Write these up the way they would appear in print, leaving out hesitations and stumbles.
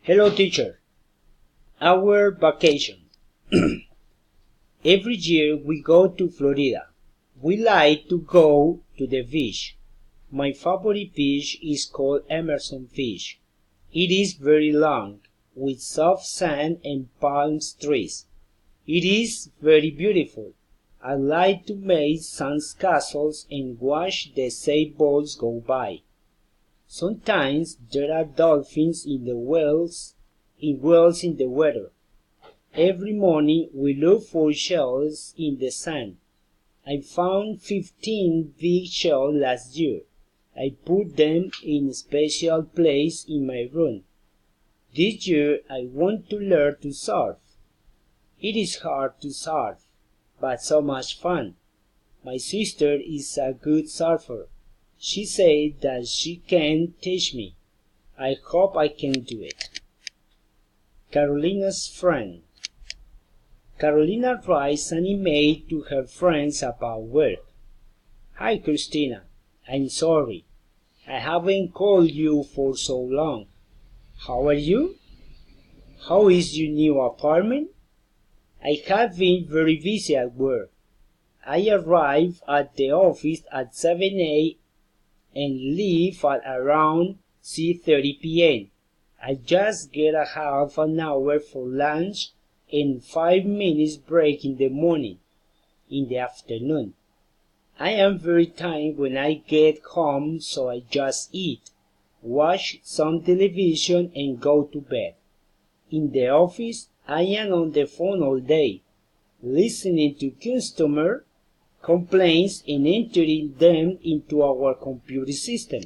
Hello, teacher. Our vacation. Every year we go to Florida. We like to go to the beach. My favorite beach is called Emerson Beach. It is very long, with soft sand and palm trees. It is very beautiful. I like to make sand castles and watch the sailboats go by. Sometimes there are dolphins in the wells in the water. Every morning we look for shells in the sand. I found 15 big shells last year. I put them in a special place in my room. This year I want to learn to surf. It is hard to surf, but so much fun. My sister is a good surfer. She said that she can teach me. I hope I can do it. Carolina's friend. Carolina writes an email to her friends about work. Hi Christina, I'm sorry. I haven't called you for so long. How are you? How is your new apartment? I have been very busy at work. I arrive at the office at 7 a.m. and leave at around 6:30 p.m. I just get a half an hour for lunch and 5 minutes break in the morning. In the afternoon, I am very tired when I get home, so I just eat, watch some television and go to bed. In the office, I am on the phone all day, listening to customer complaints and entering them into our computer system.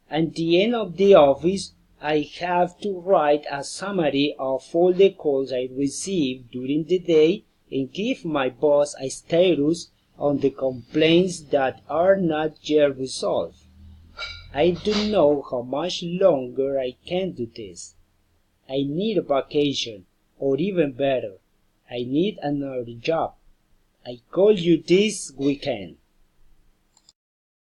At the end of the office, I have to write a summary of all the calls I received during the day and give my boss a status on the complaints that are not yet resolved. I don't know how much longer I can do this. I need a vacation, or even better, I need another job. I call you this weekend.